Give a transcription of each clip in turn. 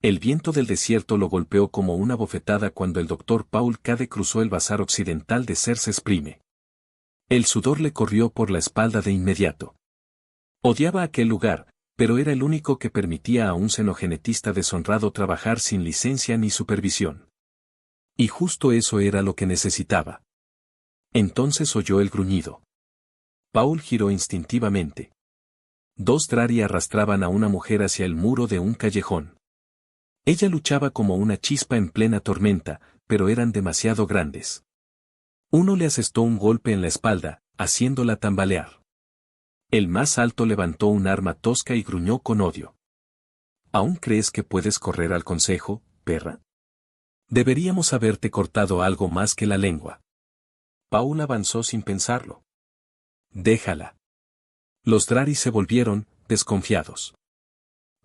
El viento del desierto lo golpeó como una bofetada cuando el Dr. Paul Cade cruzó el bazar occidental de Cerces Prime. El sudor le corrió por la espalda de inmediato. Odiaba aquel lugar, pero era el único que permitía a un xenogenetista deshonrado trabajar sin licencia ni supervisión. Y justo eso era lo que necesitaba. Entonces oyó el gruñido. Paul giró instintivamente. Dos Drari arrastraban a una mujer hacia el muro de un callejón. Ella luchaba como una chispa en plena tormenta, pero eran demasiado grandes. Uno le asestó un golpe en la espalda, haciéndola tambalear. El más alto levantó un arma tosca y gruñó con odio. ¿Aún crees que puedes correr al consejo, perra? Deberíamos haberte cortado algo más que la lengua. Paul avanzó sin pensarlo. Déjala. Los Drari se volvieron, desconfiados.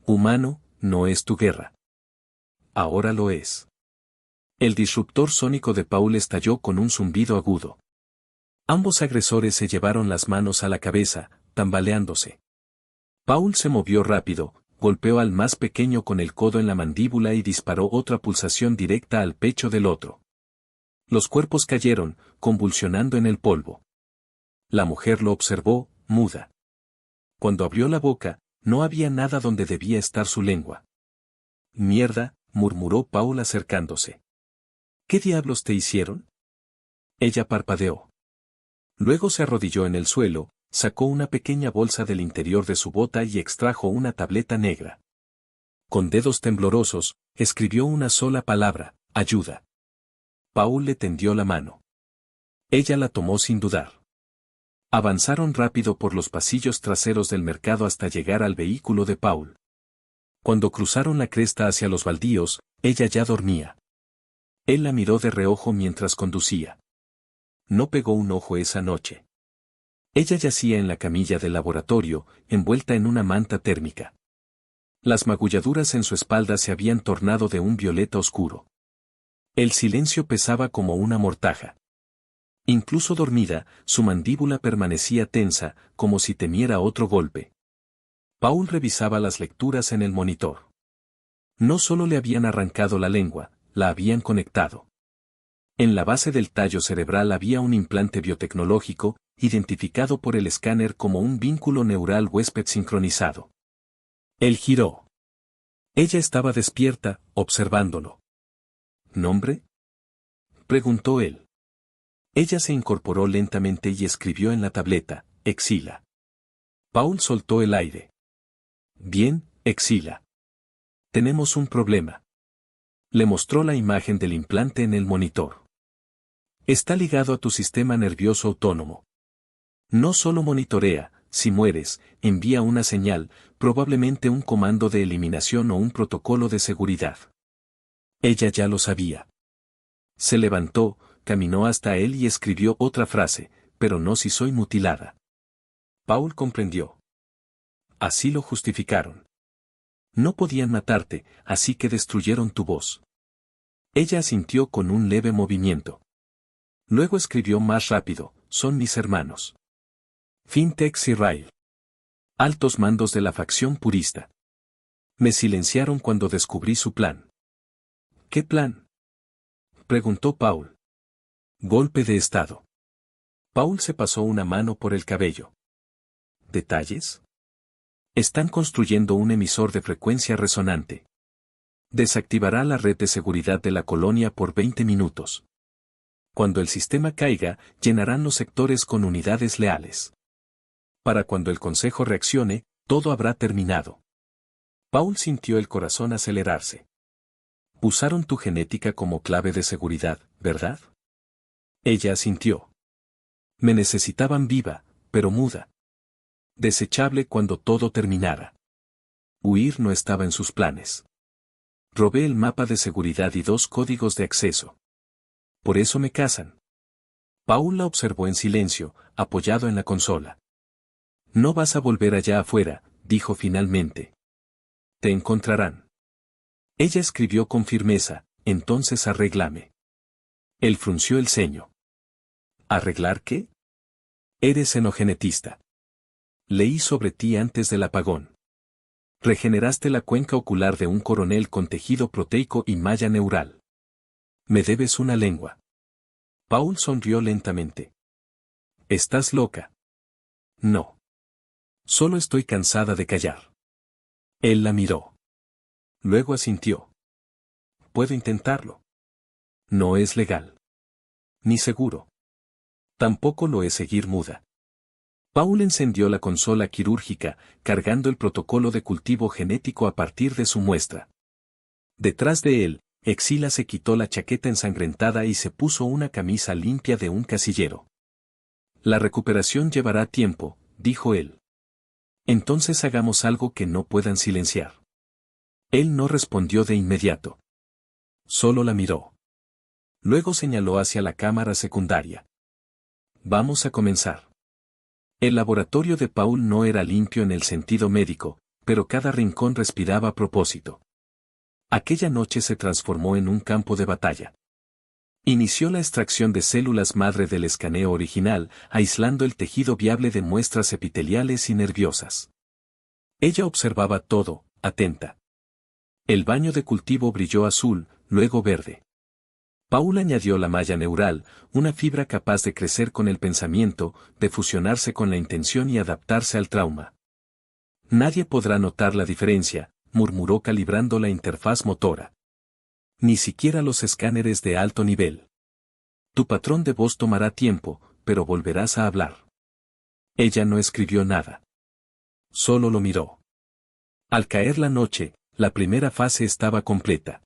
Humano, no es tu guerra. Ahora lo es. El disruptor sónico de Paul estalló con un zumbido agudo. Ambos agresores se llevaron las manos a la cabeza, tambaleándose. Paul se movió rápido, golpeó al más pequeño con el codo en la mandíbula y disparó otra pulsación directa al pecho del otro. Los cuerpos cayeron, convulsionando en el polvo. La mujer lo observó, muda. Cuando abrió la boca, no había nada donde debía estar su lengua. Mierda, murmuró Paul acercándose. ¿Qué diablos te hicieron? Ella parpadeó. Luego se arrodilló en el suelo, sacó una pequeña bolsa del interior de su bota y extrajo una tableta negra. Con dedos temblorosos, escribió una sola palabra, ayuda. Paul le tendió la mano. Ella la tomó sin dudar. Avanzaron rápido por los pasillos traseros del mercado hasta llegar al vehículo de Paul. Cuando cruzaron la cresta hacia los baldíos, ella ya dormía. Él la miró de reojo mientras conducía. No pegó un ojo esa noche. Ella yacía en la camilla del laboratorio, envuelta en una manta térmica. Las magulladuras en su espalda se habían tornado de un violeta oscuro. El silencio pesaba como una mortaja. Incluso dormida, su mandíbula permanecía tensa, como si temiera otro golpe. Paul revisaba las lecturas en el monitor. No solo le habían arrancado la lengua, la habían conectado. En la base del tallo cerebral había un implante biotecnológico, identificado por el escáner como un vínculo neural huésped sincronizado. Él giró. Ella estaba despierta, observándolo. ¿Nombre? Preguntó él. Ella se incorporó lentamente y escribió en la tableta, Exila. Paul soltó el aire. Bien, Exila. Tenemos un problema. Le mostró la imagen del implante en el monitor. Está ligado a tu sistema nervioso autónomo. No solo monitorea, si mueres, envía una señal, probablemente un comando de eliminación o un protocolo de seguridad. Ella ya lo sabía. Se levantó, caminó hasta él y escribió otra frase, pero no si soy mutilada. Paul comprendió. Así lo justificaron. No podían matarte, así que destruyeron tu voz. Ella asintió con un leve movimiento. Luego escribió más rápido, son mis hermanos. Fintex y Rail. Altos mandos de la facción purista. Me silenciaron cuando descubrí su plan. ¿Qué plan? Preguntó Paul. Golpe de estado. Paul se pasó una mano por el cabello. ¿Detalles? Están construyendo un emisor de frecuencia resonante. Desactivará la red de seguridad de la colonia por 20 minutos. Cuando el sistema caiga, llenarán los sectores con unidades leales. Para cuando el consejo reaccione, todo habrá terminado. Paul sintió el corazón acelerarse. Usaron tu genética como clave de seguridad, ¿verdad? Ella asintió. Me necesitaban viva, pero muda. Desechable cuando todo terminara. Huir no estaba en sus planes. Robé el mapa de seguridad y 2 códigos de acceso. Por eso me cazan. Paul la observó en silencio, apoyado en la consola. No vas a volver allá afuera, dijo finalmente. Te encontrarán. Ella escribió con firmeza, entonces arréglame. Él frunció el ceño. ¿Arreglar qué? Eres xenogenetista. Leí sobre ti antes del apagón. Regeneraste la cuenca ocular de un coronel con tejido proteico y malla neural. Me debes una lengua. Paul sonrió lentamente. ¿Estás loca? No. Solo estoy cansada de callar. Él la miró. Luego asintió. Puedo intentarlo. No es legal. Ni seguro. Tampoco lo es seguir muda. Paul encendió la consola quirúrgica, cargando el protocolo de cultivo genético a partir de su muestra. Detrás de él, Exila se quitó la chaqueta ensangrentada y se puso una camisa limpia de un casillero. La recuperación llevará tiempo, dijo él. Entonces hagamos algo que no puedan silenciar. Él no respondió de inmediato. Solo la miró. Luego señaló hacia la cámara secundaria. Vamos a comenzar. El laboratorio de Paul no era limpio en el sentido médico, pero cada rincón respiraba a propósito. Aquella noche se transformó en un campo de batalla. Inició la extracción de células madre del escaneo original, aislando el tejido viable de muestras epiteliales y nerviosas. Ella observaba todo, atenta. El baño de cultivo brilló azul, luego verde. Paul añadió la malla neural, una fibra capaz de crecer con el pensamiento, de fusionarse con la intención y adaptarse al trauma. Nadie podrá notar la diferencia, murmuró calibrando la interfaz motora. Ni siquiera los escáneres de alto nivel. Tu patrón de voz tomará tiempo, pero volverás a hablar. Ella no escribió nada. Solo lo miró. Al caer la noche, la primera fase estaba completa.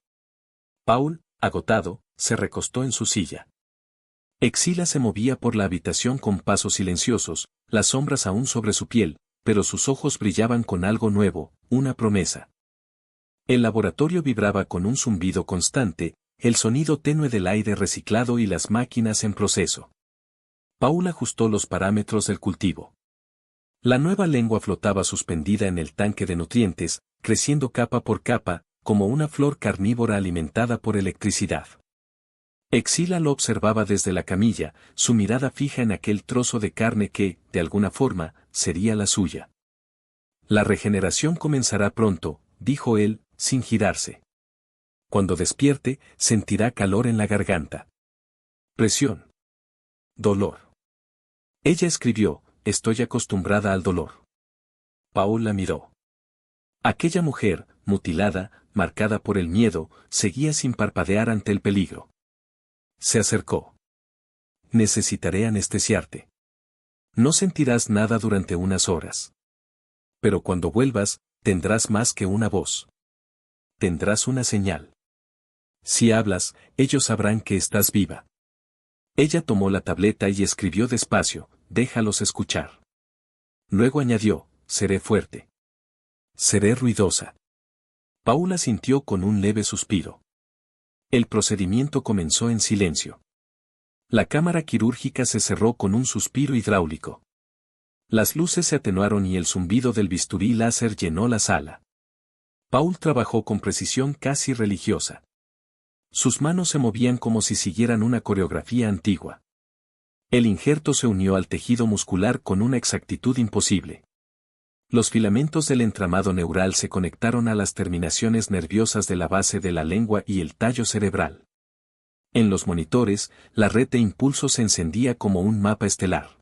Paul, agotado, se recostó en su silla. Exila se movía por la habitación con pasos silenciosos, las sombras aún sobre su piel, pero sus ojos brillaban con algo nuevo, una promesa. El laboratorio vibraba con un zumbido constante, el sonido tenue del aire reciclado y las máquinas en proceso. Paul ajustó los parámetros del cultivo. La nueva lengua flotaba suspendida en el tanque de nutrientes, creciendo capa por capa, como una flor carnívora alimentada por electricidad. Exila lo observaba desde la camilla, su mirada fija en aquel trozo de carne que, de alguna forma, sería la suya. La regeneración comenzará pronto, dijo él, sin girarse. Cuando despierte, sentirá calor en la garganta. Presión. Dolor. Ella escribió, estoy acostumbrada al dolor. Paul la miró. Aquella mujer, mutilada, marcada por el miedo, seguía sin parpadear ante el peligro. Se acercó. Necesitaré anestesiarte. No sentirás nada durante unas horas. Pero cuando vuelvas, tendrás más que una voz. Tendrás una señal. Si hablas, ellos sabrán que estás viva. Ella tomó la tableta y escribió despacio, déjalos escuchar. Luego añadió, seré fuerte. Seré ruidosa. Paula sintió con un leve suspiro. El procedimiento comenzó en silencio. La cámara quirúrgica se cerró con un suspiro hidráulico. Las luces se atenuaron y el zumbido del bisturí láser llenó la sala. Paul trabajó con precisión casi religiosa. Sus manos se movían como si siguieran una coreografía antigua. El injerto se unió al tejido muscular con una exactitud imposible. Los filamentos del entramado neural se conectaron a las terminaciones nerviosas de la base de la lengua y el tallo cerebral. En los monitores, la red de impulsos se encendía como un mapa estelar.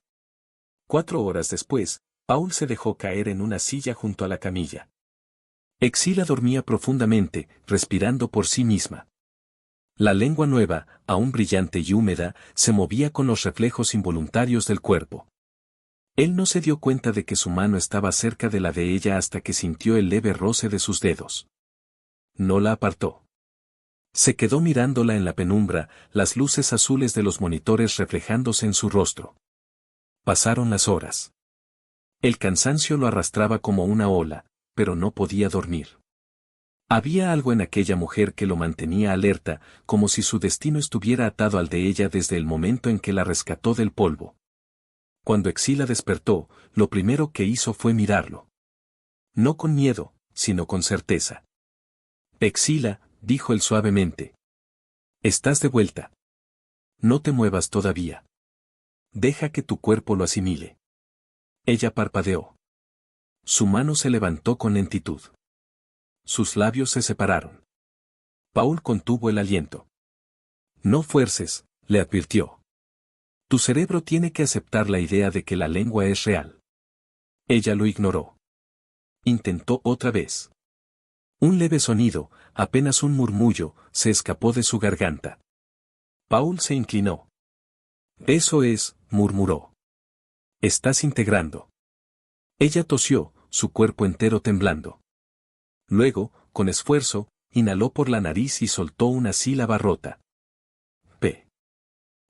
4 horas después, Paul se dejó caer en una silla junto a la camilla. Exila dormía profundamente, respirando por sí misma. La lengua nueva, aún brillante y húmeda, se movía con los reflejos involuntarios del cuerpo. Él no se dio cuenta de que su mano estaba cerca de la de ella hasta que sintió el leve roce de sus dedos. No la apartó. Se quedó mirándola en la penumbra, las luces azules de los monitores reflejándose en su rostro. Pasaron las horas. El cansancio lo arrastraba como una ola, pero no podía dormir. Había algo en aquella mujer que lo mantenía alerta, como si su destino estuviera atado al de ella desde el momento en que la rescató del polvo. Cuando Exila despertó, lo primero que hizo fue mirarlo. No con miedo, sino con certeza. Exila, dijo él suavemente. Estás de vuelta. No te muevas todavía. Deja que tu cuerpo lo asimile. Ella parpadeó. Su mano se levantó con lentitud. Sus labios se separaron. Paul contuvo el aliento. No fuerces, le advirtió. Tu cerebro tiene que aceptar la idea de que la lengua es real. Ella lo ignoró. Intentó otra vez. Un leve sonido, apenas un murmullo, se escapó de su garganta. Paul se inclinó. Eso es, murmuró. Estás integrando. Ella tosió, su cuerpo entero temblando. Luego, con esfuerzo, inhaló por la nariz y soltó una sílaba rota. P.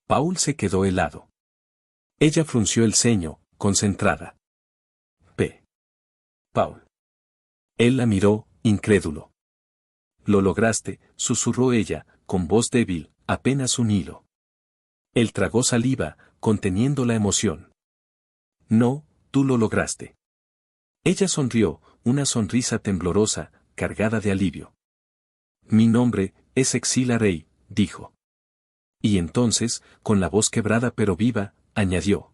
Paul se quedó helado. Ella frunció el ceño, concentrada. P. Paul. Él la miró, incrédulo. Lo lograste, susurró ella, con voz débil, apenas un hilo. Él tragó saliva, conteniendo la emoción. No, tú lo lograste. Ella sonrió, una sonrisa temblorosa, cargada de alivio. Mi nombre es Exila Rey, dijo. Y entonces, con la voz quebrada pero viva, añadió.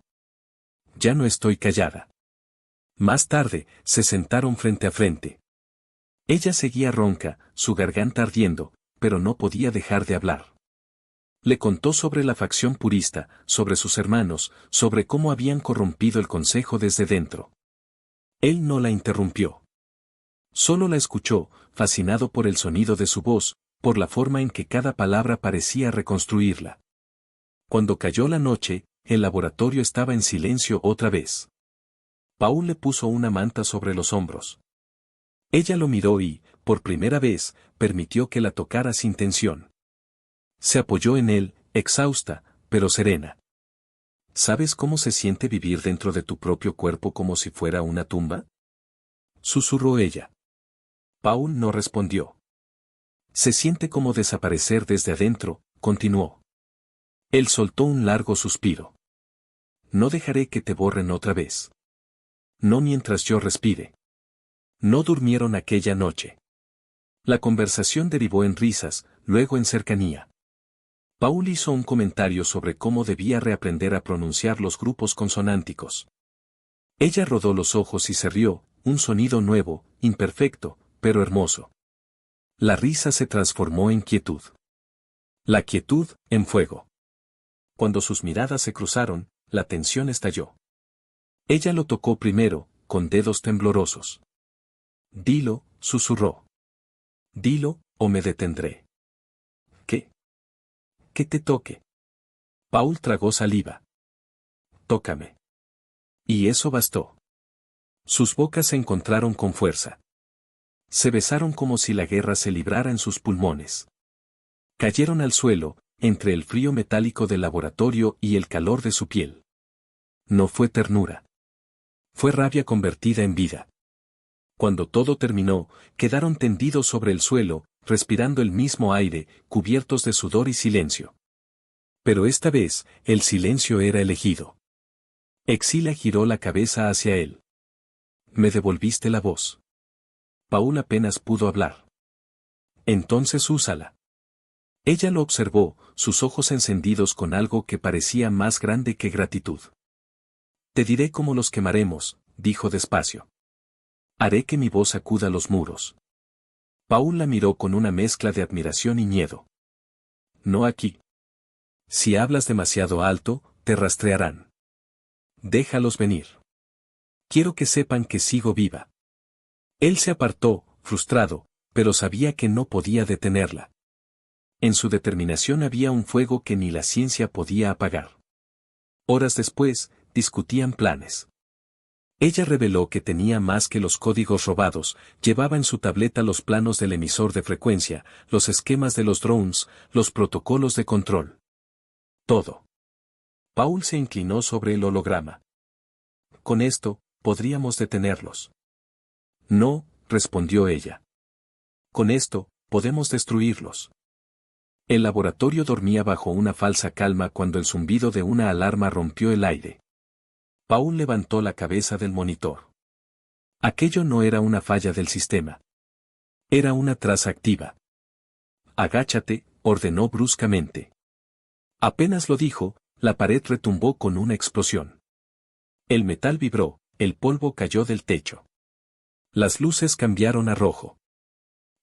Ya no estoy callada. Más tarde, se sentaron frente a frente. Ella seguía ronca, su garganta ardiendo, pero no podía dejar de hablar. Le contó sobre la facción purista, sobre sus hermanos, sobre cómo habían corrompido el consejo desde dentro. Él no la interrumpió. Solo la escuchó, fascinado por el sonido de su voz, por la forma en que cada palabra parecía reconstruirla. Cuando cayó la noche, el laboratorio estaba en silencio otra vez. Paul le puso una manta sobre los hombros. Ella lo miró y, por primera vez, permitió que la tocara sin tensión. Se apoyó en él, exhausta, pero serena. ¿Sabes cómo se siente vivir dentro de tu propio cuerpo como si fuera una tumba? Susurró ella. Paul no respondió. Se siente como desaparecer desde adentro, continuó. Él soltó un largo suspiro. No dejaré que te borren otra vez. No mientras yo respire. No durmieron aquella noche. La conversación derivó en risas, luego en cercanía. Paul hizo un comentario sobre cómo debía reaprender a pronunciar los grupos consonánticos. Ella rodó los ojos y se rió, un sonido nuevo, imperfecto, pero hermoso. La risa se transformó en quietud. La quietud, en fuego. Cuando sus miradas se cruzaron, la tensión estalló. Ella lo tocó primero, con dedos temblorosos. Dilo, susurró. Dilo, o me detendré. ¿Qué? Que te toque. Paul tragó saliva. Tócame. Y eso bastó. Sus bocas se encontraron con fuerza. Se besaron como si la guerra se librara en sus pulmones. Cayeron al suelo, entre el frío metálico del laboratorio y el calor de su piel. No fue ternura. Fue rabia convertida en vida. Cuando todo terminó, quedaron tendidos sobre el suelo, respirando el mismo aire, cubiertos de sudor y silencio. Pero esta vez, el silencio era elegido. Exila giró la cabeza hacia él. Me devolviste la voz. Paul apenas pudo hablar. Entonces úsala. Ella lo observó, sus ojos encendidos con algo que parecía más grande que gratitud. Te diré cómo los quemaremos, dijo despacio. Haré que mi voz sacuda los muros. Paul la miró con una mezcla de admiración y miedo. No aquí. Si hablas demasiado alto, te rastrearán. Déjalos venir. Quiero que sepan que sigo viva. Él se apartó, frustrado, pero sabía que no podía detenerla. En su determinación había un fuego que ni la ciencia podía apagar. Horas después, discutían planes. Ella reveló que tenía más que los códigos robados, llevaba en su tableta los planos del emisor de frecuencia, los esquemas de los drones, los protocolos de control. Todo. Paul se inclinó sobre el holograma. Con esto, podríamos detenerlos. No, respondió ella. Con esto, podemos destruirlos. El laboratorio dormía bajo una falsa calma cuando el zumbido de una alarma rompió el aire. Paul levantó la cabeza del monitor. Aquello no era una falla del sistema. Era una traza activa. Agáchate, ordenó bruscamente. Apenas lo dijo, la pared retumbó con una explosión. El metal vibró, el polvo cayó del techo. Las luces cambiaron a rojo.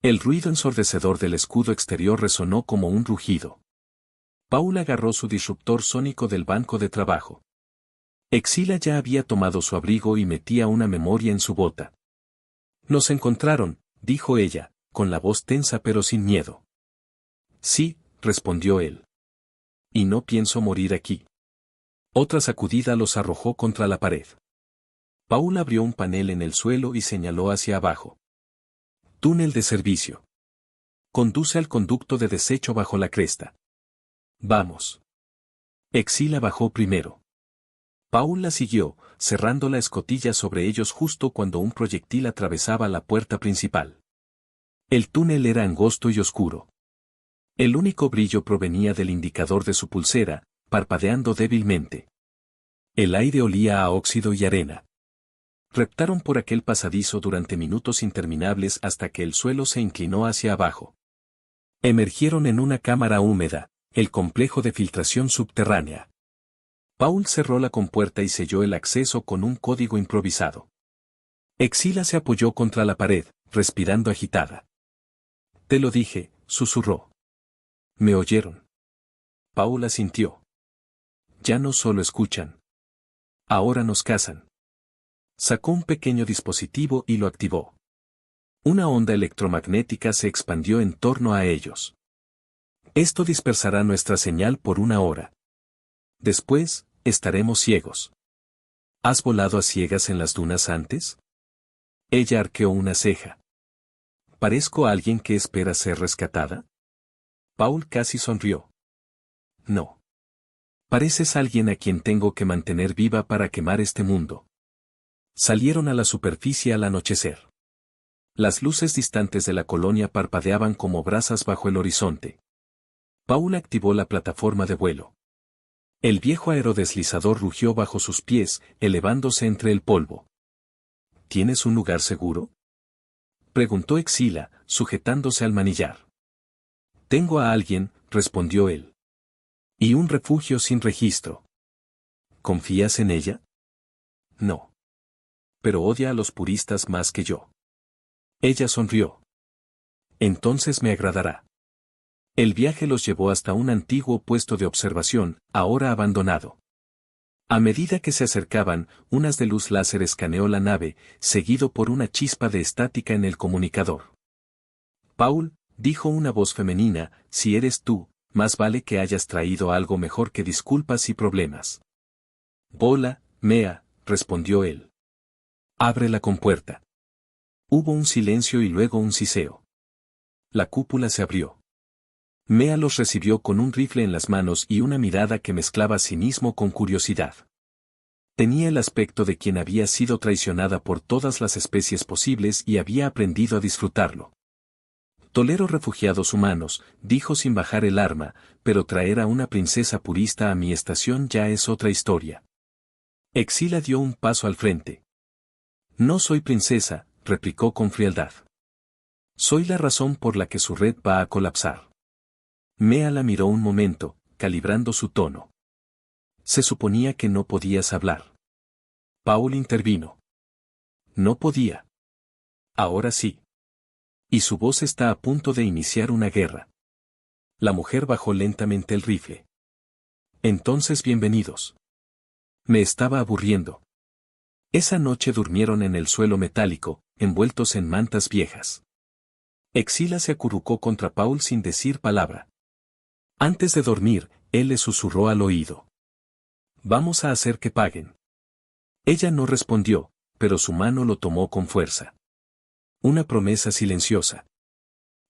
El ruido ensordecedor del escudo exterior resonó como un rugido. Paul agarró su disruptor sónico del banco de trabajo. Exila ya había tomado su abrigo y metía una memoria en su bota. Nos encontraron, dijo ella, con la voz tensa pero sin miedo. Sí, respondió él. Y no pienso morir aquí. Otra sacudida los arrojó contra la pared. Paul abrió un panel en el suelo y señaló hacia abajo. Túnel de servicio. Conduce al conducto de desecho bajo la cresta. Vamos. Exila bajó primero. Paul la siguió, cerrando la escotilla sobre ellos justo cuando un proyectil atravesaba la puerta principal. El túnel era angosto y oscuro. El único brillo provenía del indicador de su pulsera, parpadeando débilmente. El aire olía a óxido y arena. Reptaron por aquel pasadizo durante minutos interminables hasta que el suelo se inclinó hacia abajo. Emergieron en una cámara húmeda, el complejo de filtración subterránea. Paul cerró la compuerta y selló el acceso con un código improvisado. Exila se apoyó contra la pared, respirando agitada. Te lo dije, susurró. ¿Me oyeron? Paul asintió. Ya no solo escuchan. Ahora nos cazan. Sacó un pequeño dispositivo y lo activó. Una onda electromagnética se expandió en torno a ellos. Esto dispersará nuestra señal por 1 hora. Después, estaremos ciegos. ¿Has volado a ciegas en las dunas antes? Ella arqueó una ceja. ¿Parezco alguien que espera ser rescatada? Paul casi sonrió. No. Pareces alguien a quien tengo que mantener viva para quemar este mundo. Salieron a la superficie al anochecer. Las luces distantes de la colonia parpadeaban como brasas bajo el horizonte. Paul activó la plataforma de vuelo. El viejo aerodeslizador rugió bajo sus pies, elevándose entre el polvo. ¿Tienes un lugar seguro? Preguntó Exila, sujetándose al manillar. Tengo a alguien, respondió él. Y un refugio sin registro. ¿Confías en ella? No. Pero odia a los puristas más que yo. Ella sonrió. Entonces me agradará. El viaje los llevó hasta un antiguo puesto de observación, ahora abandonado. A medida que se acercaban, un haz de luz láser escaneó la nave, seguido por una chispa de estática en el comunicador. Paul, dijo una voz femenina, si eres tú, más vale que hayas traído algo mejor que disculpas y problemas. Bola, mea, respondió él. Abre la compuerta. Hubo un silencio y luego un siseo. La cúpula se abrió. Mea los recibió con un rifle en las manos y una mirada que mezclaba cinismo con curiosidad. Tenía el aspecto de quien había sido traicionada por todas las especies posibles y había aprendido a disfrutarlo. Tolero refugiados humanos, dijo sin bajar el arma, pero traer a una princesa purista a mi estación ya es otra historia. Exila dio un paso al frente. No soy princesa, replicó con frialdad. Soy la razón por la que su red va a colapsar. Mea la miró un momento, calibrando su tono. Se suponía que no podías hablar. Paul intervino. No podía. Ahora sí. Y su voz está a punto de iniciar una guerra. La mujer bajó lentamente el rifle. Entonces bienvenidos. Me estaba aburriendo. Esa noche durmieron en el suelo metálico, envueltos en mantas viejas. Exila se acurrucó contra Paul sin decir palabra. Antes de dormir, él le susurró al oído. Vamos a hacer que paguen. Ella no respondió, pero su mano lo tomó con fuerza. Una promesa silenciosa.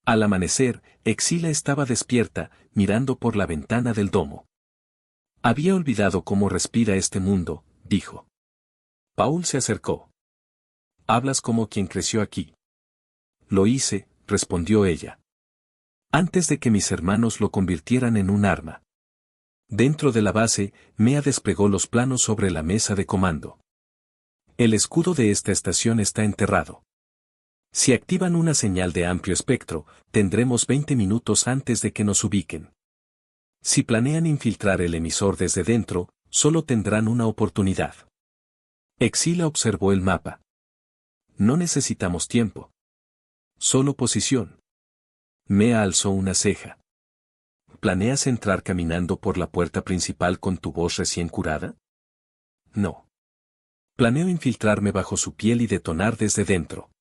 Al amanecer, Exila estaba despierta, mirando por la ventana del domo. Había olvidado cómo respira este mundo, dijo. Paul se acercó. Hablas como quien creció aquí. Lo hice, respondió ella. Antes de que mis hermanos lo convirtieran en un arma. Dentro de la base, Mea desplegó los planos sobre la mesa de comando. El escudo de esta estación está enterrado. Si activan una señal de amplio espectro, tendremos 20 minutos antes de que nos ubiquen. Si planean infiltrar el emisor desde dentro, solo tendrán una oportunidad. Exila observó el mapa. No necesitamos tiempo. Solo posición. Mea alzó una ceja. ¿Planeas entrar caminando por la puerta principal con tu voz recién curada? No. Planeo infiltrarme bajo su piel y detonar desde dentro.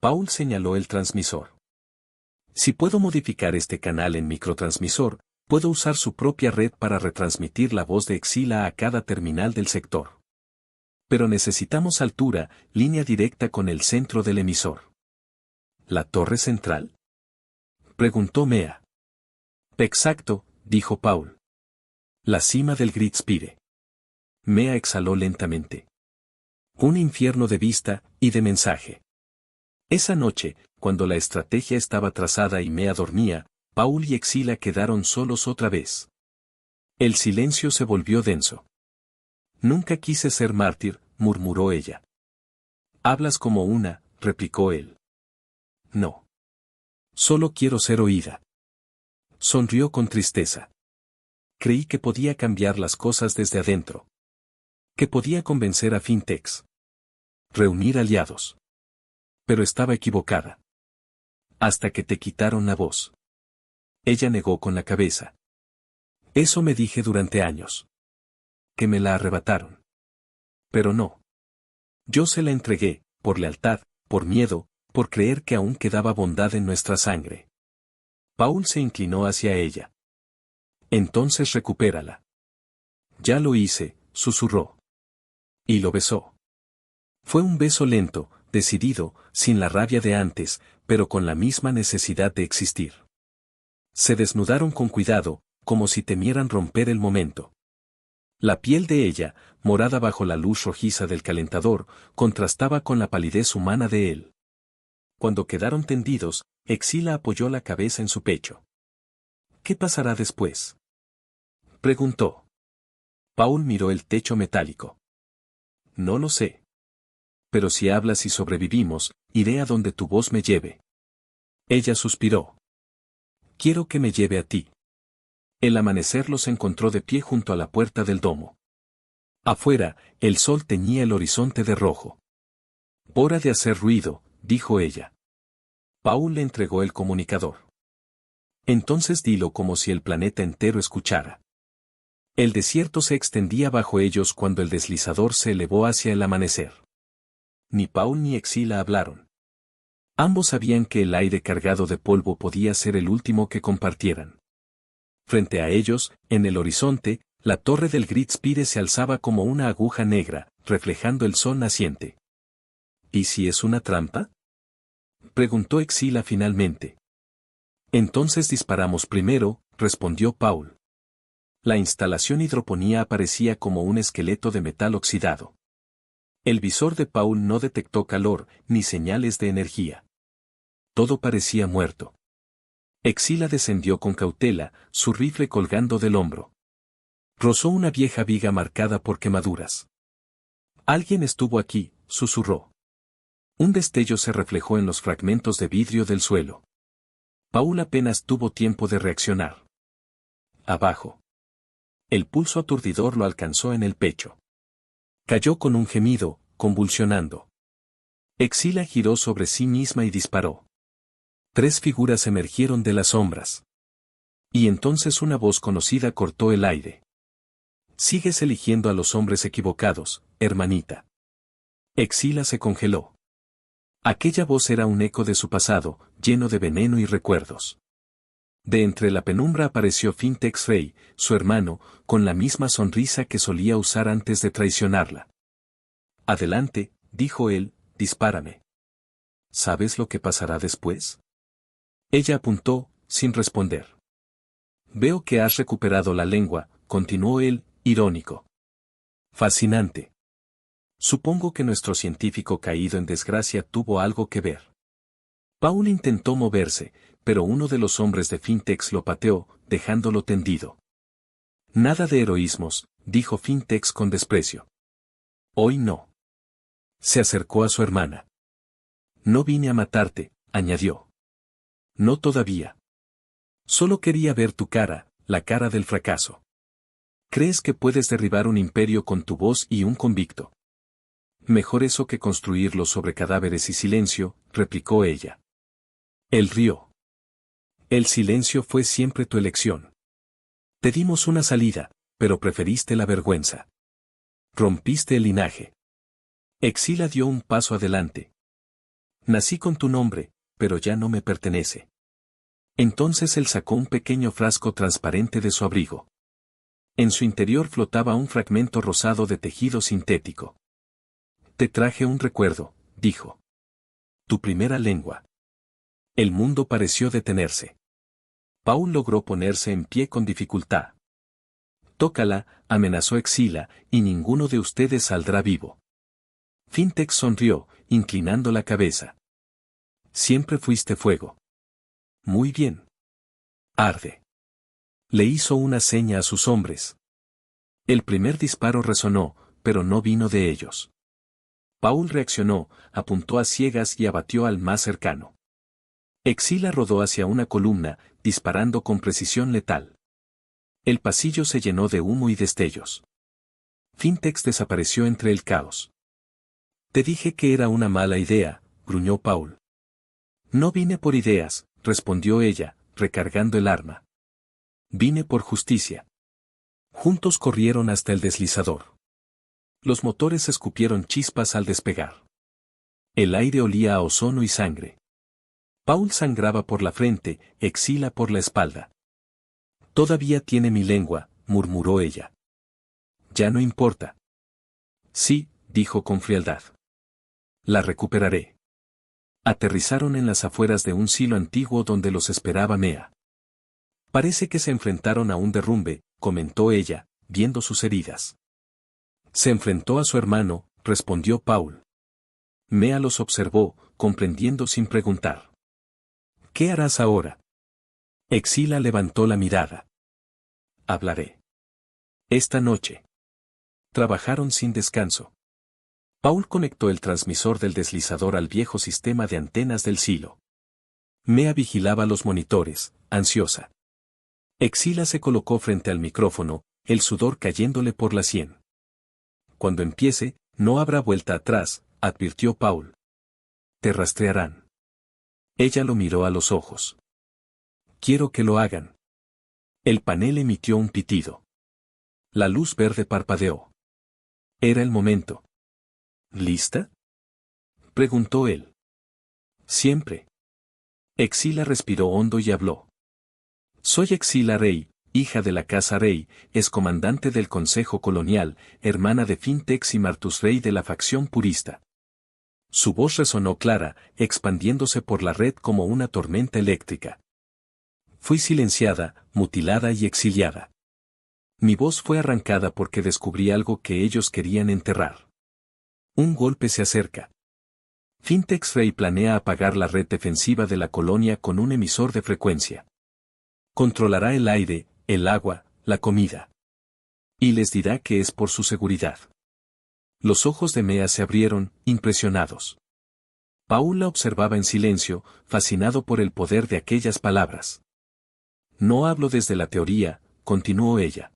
Paul señaló el transmisor. Si puedo modificar este canal en microtransmisor, puedo usar su propia red para retransmitir la voz de Exila a cada terminal del sector. Pero necesitamos altura, línea directa con el centro del emisor. ¿La torre central? Preguntó Mea. Exacto, dijo Paul. La cima del Great Spire. Mea exhaló lentamente. Un infierno de vista y de mensaje. Esa noche, cuando la estrategia estaba trazada y Mea dormía, Paul y Exila quedaron solos otra vez. El silencio se volvió denso. Nunca quise ser mártir, murmuró ella. Hablas como una, replicó él. No. Solo quiero ser oída. Sonrió con tristeza. Creí que podía cambiar las cosas desde adentro. Que podía convencer a Fintex. Reunir aliados. Pero estaba equivocada. Hasta que te quitaron la voz. Ella negó con la cabeza. Eso me dije durante años. Que me la arrebataron. Pero no. Yo se la entregué, por lealtad, por miedo, por creer que aún quedaba bondad en nuestra sangre. Paul se inclinó hacia ella. Entonces recupérala. Ya lo hice, susurró. Y lo besó. Fue un beso lento, decidido, sin la rabia de antes, pero con la misma necesidad de existir. Se desnudaron con cuidado, como si temieran romper el momento. La piel de ella, morada bajo la luz rojiza del calentador, contrastaba con la palidez humana de él. Cuando quedaron tendidos, Exila apoyó la cabeza en su pecho. ¿Qué pasará después? Preguntó. Paul miró el techo metálico. No lo sé. Pero si hablas y sobrevivimos, iré a donde tu voz me lleve. Ella suspiró. Quiero que me lleve a ti. El amanecer los encontró de pie junto a la puerta del domo. Afuera, el sol teñía el horizonte de rojo. Hora de hacer ruido, dijo ella. Paul le entregó el comunicador. Entonces dilo como si el planeta entero escuchara. El desierto se extendía bajo ellos cuando el deslizador se elevó hacia el amanecer. Ni Paul ni Exila hablaron. Ambos sabían que el aire cargado de polvo podía ser el último que compartieran. Frente a ellos, en el horizonte, la torre del Great Spire se alzaba como una aguja negra, reflejando el sol naciente. ¿Y si es una trampa? Preguntó Exila finalmente. Entonces disparamos primero, respondió Paul. La instalación hidroponía aparecía como un esqueleto de metal oxidado. El visor de Paul no detectó calor, ni señales de energía. Todo parecía muerto. Exila descendió con cautela, su rifle colgando del hombro. Rozó una vieja viga marcada por quemaduras. Alguien estuvo aquí, susurró. Un destello se reflejó en los fragmentos de vidrio del suelo. Paul apenas tuvo tiempo de reaccionar. Abajo. El pulso aturdidor lo alcanzó en el pecho. Cayó con un gemido, convulsionando. Exila giró sobre sí misma y disparó. 3 figuras emergieron de las sombras. Y entonces una voz conocida cortó el aire. Sigues eligiendo a los hombres equivocados, hermanita. Exila se congeló. Aquella voz era un eco de su pasado, lleno de veneno y recuerdos. De entre la penumbra apareció Fintex Rey, su hermano, con la misma sonrisa que solía usar antes de traicionarla. Adelante, dijo él, dispárame. ¿Sabes lo que pasará después? Ella apuntó, sin responder. Veo que has recuperado la lengua, continuó él, irónico. Fascinante. Supongo que nuestro científico caído en desgracia tuvo algo que ver. Paul intentó moverse, pero uno de los hombres de Fintex lo pateó, dejándolo tendido. Nada de heroísmos, dijo Fintex con desprecio. Hoy no. Se acercó a su hermana. No vine a matarte, añadió. No todavía. Solo quería ver tu cara, la cara del fracaso. ¿Crees que puedes derribar un imperio con tu voz y un convicto? Mejor eso que construirlo sobre cadáveres y silencio, replicó ella. Él rió. El silencio fue siempre tu elección. Te dimos una salida, pero preferiste la vergüenza. Rompiste el linaje. Exila dio un paso adelante. Nací con tu nombre, pero ya no me pertenece. Entonces él sacó un pequeño frasco transparente de su abrigo. En su interior flotaba un fragmento rosado de tejido sintético. Te traje un recuerdo, dijo. Tu primera lengua. El mundo pareció detenerse. Paul logró ponerse en pie con dificultad. Tócala, amenazó Exila, y ninguno de ustedes saldrá vivo. Fintex sonrió, inclinando la cabeza. Siempre fuiste fuego. Muy bien. Arde. Le hizo una seña a sus hombres. El primer disparo resonó, pero no vino de ellos. Paul reaccionó, apuntó a ciegas y abatió al más cercano. Exila rodó hacia una columna, disparando con precisión letal. El pasillo se llenó de humo y destellos. Fintex desapareció entre el caos. Te dije que era una mala idea, gruñó Paul. No vine por ideas, respondió ella, recargando el arma. Vine por justicia. Juntos corrieron hasta el deslizador. Los motores escupieron chispas al despegar. El aire olía a ozono y sangre. Paul sangraba por la frente, Exila por la espalda. Todavía tiene mi lengua, murmuró ella. Ya no importa. Sí, dijo con frialdad. La recuperaré. Aterrizaron en las afueras de un silo antiguo donde los esperaba Mea. Parece que se enfrentaron a un derrumbe, comentó ella, viendo sus heridas. Se enfrentó a su hermano, respondió Paul. Mea los observó, comprendiendo sin preguntar. ¿Qué harás ahora? Exila levantó la mirada. Hablaré. Esta noche. Trabajaron sin descanso. Paul conectó el transmisor del deslizador al viejo sistema de antenas del silo. Mea vigilaba los monitores, ansiosa. Exila se colocó frente al micrófono, el sudor cayéndole por la sien. Cuando empiece, no habrá vuelta atrás, advirtió Paul. Te rastrearán. Ella lo miró a los ojos. Quiero que lo hagan. El panel emitió un pitido. La luz verde parpadeó. Era el momento. ¿Lista? Preguntó él. Siempre. Exila respiró hondo y habló. Soy Exila Rey, hija de la casa Rey, excomandante del Consejo Colonial, hermana de Fintex y Martus Rey de la facción purista. Su voz resonó clara, expandiéndose por la red como una tormenta eléctrica. Fui silenciada, mutilada y exiliada. Mi voz fue arrancada porque descubrí algo que ellos querían enterrar. Un golpe se acerca. Fintex Rey planea apagar la red defensiva de la colonia con un emisor de frecuencia. Controlará el aire, el agua, la comida. Y les dirá que es por su seguridad. Los ojos de Mea se abrieron, impresionados. Paul la observaba en silencio, fascinado por el poder de aquellas palabras. No hablo desde la teoría, continuó ella.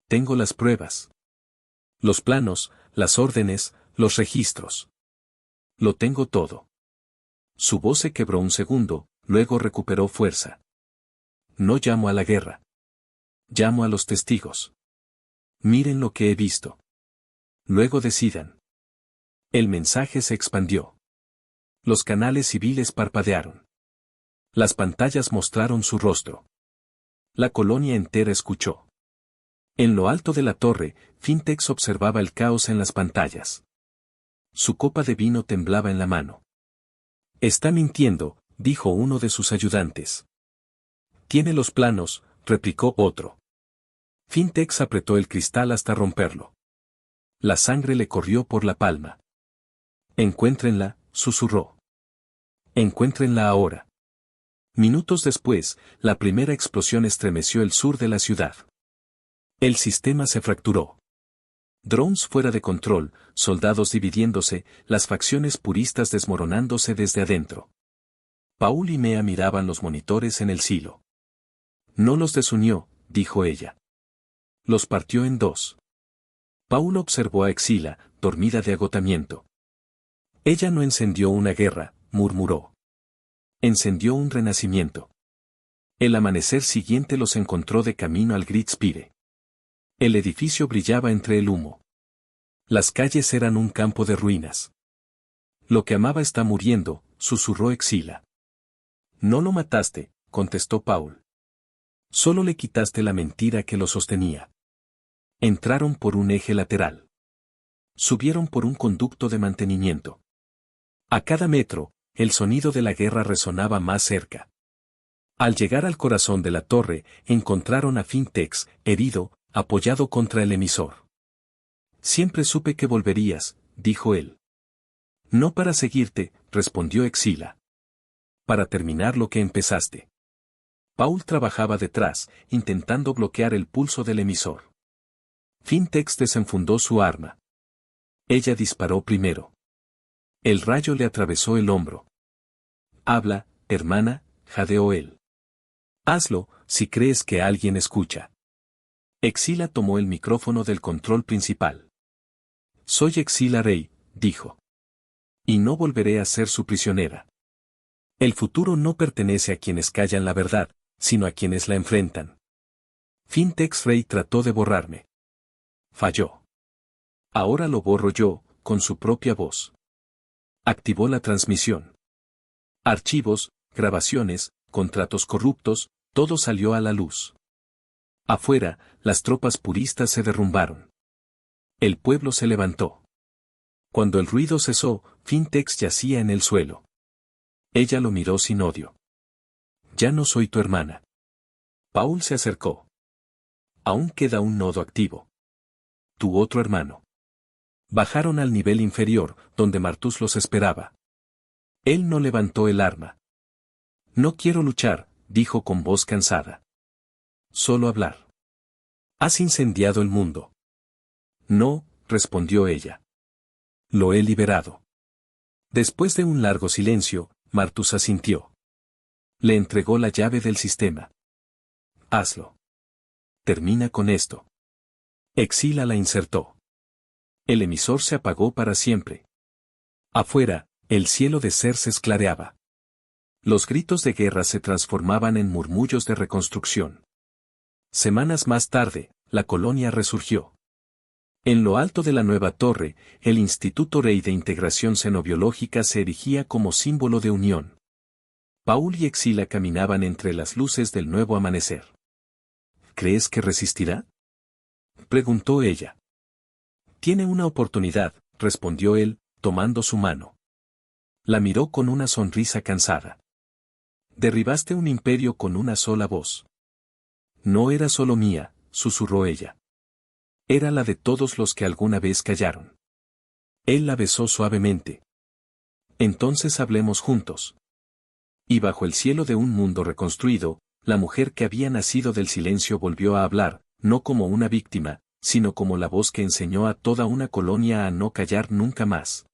Tengo las pruebas. Los planos, las órdenes, los registros. Lo tengo todo. Su voz se quebró un segundo, luego recuperó fuerza. No llamo a la guerra. Llamo a los testigos. Miren lo que he visto. Luego decidan. El mensaje se expandió. Los canales civiles parpadearon. Las pantallas mostraron su rostro. La colonia entera escuchó. En lo alto de la torre, Fintex observaba el caos en las pantallas. Su copa de vino temblaba en la mano. Está mintiendo, dijo uno de sus ayudantes. Tiene los planos, replicó otro. Fintex apretó el cristal hasta romperlo. La sangre le corrió por la palma. Encuéntrenla, susurró. Encuéntrenla ahora. Minutos después, la primera explosión estremeció el sur de la ciudad. El sistema se fracturó. Drones fuera de control, soldados dividiéndose, las facciones puristas desmoronándose desde adentro. Paul y Mea miraban los monitores en el silo. No los desunió, dijo ella. Los partió en dos. Paul observó a Exila, dormida de agotamiento. Ella no encendió una guerra, murmuró. Encendió un renacimiento. El amanecer siguiente los encontró de camino al Great Spire. El edificio brillaba entre el humo. Las calles eran un campo de ruinas. Lo que amaba está muriendo, susurró Exila. No lo mataste, contestó Paul. Solo le quitaste la mentira que lo sostenía. Entraron por un eje lateral. Subieron por un conducto de mantenimiento. A cada metro, el sonido de la guerra resonaba más cerca. Al llegar al corazón de la torre, encontraron a Fintex, herido, apoyado contra el emisor. Siempre supe que volverías, dijo él. No para seguirte, respondió Exila. Para terminar lo que empezaste. Paul trabajaba detrás, intentando bloquear el pulso del emisor. Fintex desenfundó su arma. Ella disparó primero. El rayo le atravesó el hombro. Habla, hermana, jadeó él. Hazlo, si crees que alguien escucha. Exila tomó el micrófono del control principal. Soy Exila Rey, dijo. Y no volveré a ser su prisionera. El futuro no pertenece a quienes callan la verdad, sino a quienes la enfrentan. Fintex Rey trató de borrarme. Falló. Ahora lo borro yo, con su propia voz. Activó la transmisión. Archivos, grabaciones, contratos corruptos, todo salió a la luz. Afuera, las tropas puristas se derrumbaron. El pueblo se levantó. Cuando el ruido cesó, Fintex yacía en el suelo. Ella lo miró sin odio. Ya no soy tu hermana. Paul se acercó. Aún queda un nodo activo. Tu otro hermano. Bajaron al nivel inferior, donde Martus los esperaba. Él no levantó el arma. No quiero luchar, dijo con voz cansada. Solo hablar. Has incendiado el mundo. No, respondió ella. Lo he liberado. Después de un largo silencio, Martus asintió. Le entregó la llave del sistema. Hazlo. Termina con esto. Exila la insertó. El emisor se apagó para siempre. Afuera, el cielo de Cerces clareaba. Los gritos de guerra se transformaban en murmullos de reconstrucción. Semanas más tarde, la colonia resurgió. En lo alto de la nueva torre, el Instituto Rey de Integración Xenobiológica se erigía como símbolo de unión. Paul y Exila caminaban entre las luces del nuevo amanecer. ¿Crees que resistirá? Preguntó ella. Tiene una oportunidad, respondió él, tomando su mano. La miró con una sonrisa cansada. Derribaste un imperio con una sola voz. No era solo mía, susurró ella. Era la de todos los que alguna vez callaron. Él la besó suavemente. Entonces hablemos juntos. Y bajo el cielo de un mundo reconstruido, la mujer que había nacido del silencio volvió a hablar, no como una víctima, sino como la voz que enseñó a toda una colonia a no callar nunca más.